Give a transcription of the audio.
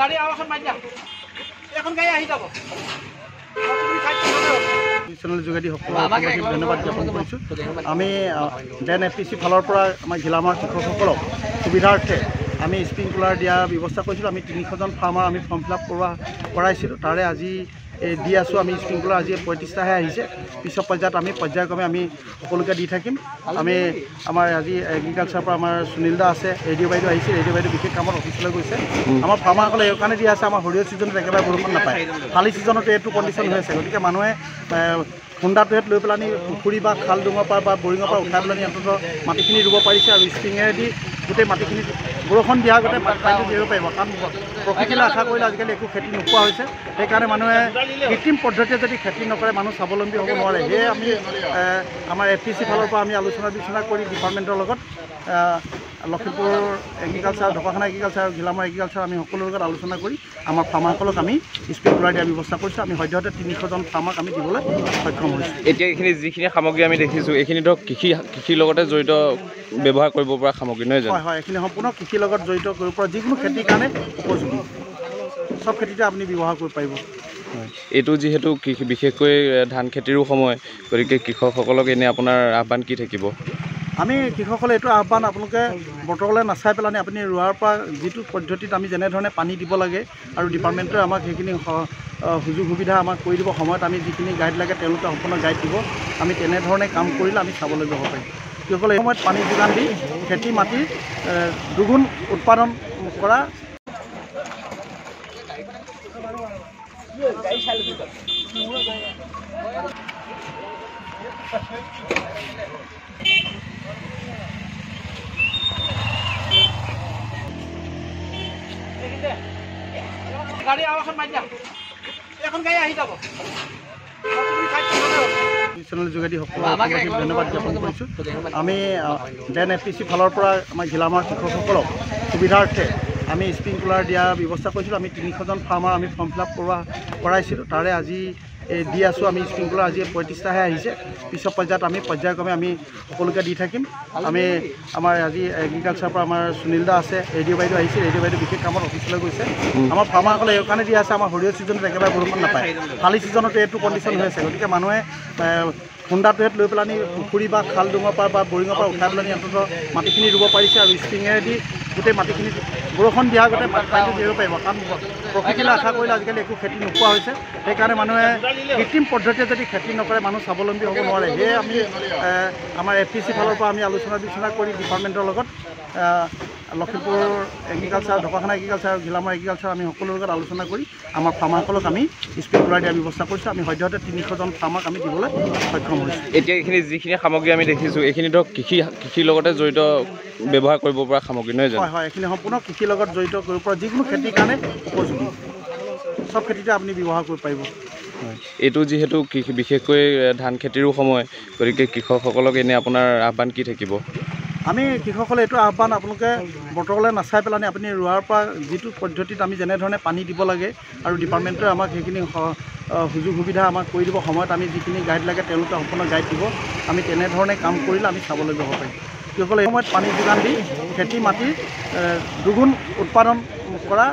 গাড়ি আওয়াখন মাৰি দিয়া এখন গাড়ী আহি যাব চেনেল যোগেদি সকলোকে ধন্যবাদ জ্ঞাপন কৰিছোঁ। আমি ডেন এফপিচি ফালৰ পৰা আমাৰ ঘিলামাৰ কৃষকসকলক সুবিধাৰ্থে আমি স্প্ৰিংকলাৰ দিয়াৰ ব্যৱস্থা কৰিছিলোঁ। আমি 300জন ফাৰ্মাৰ আমি ফৰ্ম ফিল আপ কৰাইছিলোঁ। তাৰে আজি দি আছোঁ। আমি স্প্ৰিংকলাৰ আজি 35টাহে আহিছে। পিছৰ পৰ্যায়ত আমি পৰ্যায়ক্ৰমে আমি সকলোকে দি থাকিম। আমি আমাৰ আজি এগ্ৰিকালচাৰৰ পৰা আমাৰ সুনীল দা আছে, ৰেডিঅ' বাইদেউ আহিছে। ৰেডিঅ' বাইদেউ বিশেষ কামত অফিচলৈ গৈছে। আমাৰ ফাৰ্মাৰসকলে এই কাৰণে দিয়া আছে, আমাৰ সৰিয়হ ছিজনত একেবাৰে বৰষুণ নাপায়, শালি ছিজনতো এইটো কণ্ডিশ্যন হৈ আছে। গতিকে মানুহে খুন্দাটোহেঁত লৈ পেলাই পুখুৰী বা খাল ডুঙৰ পৰা বা বৰিঙৰ পৰা উঠাই পেলাই অন্ততঃ মাটিখিনি ৰুব পাৰিছে আৰু স্প্ৰিঙেদি গোটেই মাটিখিনি বৰষুণ দিয়া আগতে পানীটো দিব পাৰিব। কাৰণ প্ৰকৃতিলৈ আশা কৰিলে আজিকালি একো খেতি নোপোৱা হৈছে। সেইকাৰণে মানুহে কৃত্ৰিম পদ্ধতিৰে যদি খেতি নকৰে মানুহ স্বাৱলম্বী হ'ব নোৱাৰে। সেয়ে আমি আমাৰ এফপিচি ফালৰ পৰা আমি আলোচনা কৰি ডিপাৰ্টমেণ্টৰ লগত লখিমপুৰ এগ্ৰিকালচাৰ, ঢকুৱাখানা এগ্ৰিকালচাৰ আৰু ঘিলামাৰ এগ্ৰিকালচাৰ আমি সকলোৰ লগত আলোচনা কৰি আমাৰ ফাৰ্মাৰসকলক আমি স্প্ৰিংকলাৰ দিয়াৰ ব্যৱস্থা কৰিছোঁ। আমি সদ্যহতে 300জন ফাৰ্মাক আমি দিবলৈ সক্ষম হৈছোঁ। এতিয়া এইখিনি যিখিনি সামগ্ৰী আমি দেখিছোঁ এইখিনি ধৰক কৃষিৰ লগতে জড়িত ব্যৱহাৰ কৰিব পৰা সামগ্ৰী নহয় জানো? হয় হয়, এইখিনি সম্পূৰ্ণ কৃষিৰ লগত জড়িত কৰিব পৰা যিকোনো খেতিৰ কাৰণে উপযোগী, চব খেতিতে আপুনি ব্যৱহাৰ কৰিব পাৰিব। এইটো যিহেতু বিশেষকৈ ধান খেতিৰো সময়, গতিকে কৃষকসকলক এনেই আপোনাৰ আহ্বান কি থাকিব? আমি কৃষকসকলে এইটো আহ্বান, আপোনালোকে বতৰলৈ নাচাই পেলাই আপুনি ৰোৱাৰ পৰা যিটো পদ্ধতিত আমি যেনেধৰণে পানী দিব লাগে আৰু ডিপাৰ্টমেণ্টে আমাক সেইখিনি সুযোগ সুবিধা আমাক কৰি দিব। সময়ত আমি যিখিনি গাইড লাগে তেওঁলোকে সম্পূৰ্ণ গাইড দিব। আমি তেনেধৰণে কাম কৰিলে আমি স্বাৱলম্বী হ'ব পাৰিম। কৃষকসকলে এই সময়ত পানী যোগান দি খেতি মাটি দুগুণ উৎপাদন কৰা গাড়ী আওয়াখন মাৰি দিয়া এখন গাড়ী আহি যাব চেনেল যোগেদি সকলোকে ধন্যবাদ জ্ঞাপন কৰিছোঁ। আমি ডেন এফপিচি ফালৰ পৰা আমাৰ ঘিলামাৰ কৃষকসকলক সুবিধাৰ্থে আমি স্প্ৰিংকলাৰ দিয়াৰ ব্যৱস্থা কৰিছিলোঁ। আমি 300জন ফাৰ্মাৰ আমি ফৰ্ম ফিল আপ কৰাইছিলোঁ। তাৰে আজি দি আছোঁ। আমি স্প্ৰিংকলাৰ আজি 35টাহে আহিছে। পিছৰ পৰ্যায়ত আমি পৰ্যায়ক্ৰমে আমি সকলোকে দি থাকিম। আমি আমাৰ আজি এগ্ৰিকালচাৰৰ পৰা আমাৰ সুনীল দা আছে, ৰেডিঅ' বাইদেউ আহিছে। ৰেডিঅ' বাইদেউ বিশেষ কামত অফিচলৈ গৈছে। আমাৰ ফাৰ্মাৰসকলে এই কাৰণে দিয়া আছে, আমাৰ সৰিয়হ ছিজনত একেবাৰে বৰষুণ নাপায়, শালি ছিজনতো এইটো কণ্ডিশ্যন হৈ আছে। গতিকে মানুহে খুন্দাটোহেঁত লৈ পেলাই পুখুৰী বা খাল ডুঙৰ পৰা বা বৰিঙৰ পৰা উঠাই পেলাই অন্ততঃ মাটিখিনি ৰুব পাৰিছে আৰু স্প্ৰিঙেদি গোটেই মাটিখিনি বৰষুণ দিয়া আগতে পানীটো দিব পাৰিব। কাৰণ প্ৰকৃতিলৈ আশা কৰিলে আজিকালি একো খেতি নোপোৱা হৈছে। সেইকাৰণে মানুহে কৃত্ৰিম পদ্ধতিৰে যদি খেতি নকৰে মানুহ স্বাৱলম্বী হ'ব নোৱাৰে। সেয়ে আমি আমাৰ এফপিচি ফালৰ পৰা আমি আলোচনা কৰি ডিপাৰ্টমেণ্টৰ লগত লখিমপুৰ এগ্ৰিকালচাৰ, ঢকুৱাখানা এগ্ৰিকালচাৰ আৰু ঘিলামাৰ এগ্ৰিকালচাৰ আমি সকলোৰ লগত আলোচনা কৰি আমাৰ ফাৰ্মাৰসকলক আমি স্প্ৰিংকলাৰ দিয়াৰ ব্যৱস্থা কৰিছোঁ। আমি সদ্যহতে 300জন ফাৰ্মাক আমি দিবলৈ সক্ষম হৈছোঁ। এতিয়া এইখিনি যিখিনি সামগ্ৰী আমি দেখিছোঁ এইখিনি ধৰক কৃষিৰ লগতে জড়িত ব্যৱহাৰ কৰিব পৰা সামগ্ৰী নহয় জানো? হয় হয়, এইখিনি সম্পূৰ্ণ কৃষিৰ লগত জড়িত কৰিব পৰা যিকোনো খেতিৰ কাৰণে উপযোগী, চব খেতিতে আপুনি ব্যৱহাৰ কৰিব পাৰিব। এইটো যিহেতু বিশেষকৈ ধান খেতিৰো সময়, গতিকে কৃষকসকলক এনেই আপোনাৰ আহ্বান কি থাকিব? আমি কৃষকসকলে এইটো আহ্বান, আপোনালোকে বতৰলৈ নাচাই পেলাই আপুনি ৰোৱাৰ পৰা যিটো পদ্ধতিত আমি যেনেধৰণে পানী দিব লাগে আৰু ডিপাৰ্টমেণ্টে আমাক সেইখিনি সুযোগ সুবিধা আমাক কৰি দিব। সময়ত আমি যিখিনি গাইড লাগে তেওঁলোকে সম্পূৰ্ণ গাইড দিব। আমি তেনেধৰণে কাম কৰিলে আমি স্বাৱলম্বী হ'ব পাৰিম। কৃষকসকলে এই সময়ত পানী যোগান দি খেতি মাটি দুগুণ উৎপাদন কৰা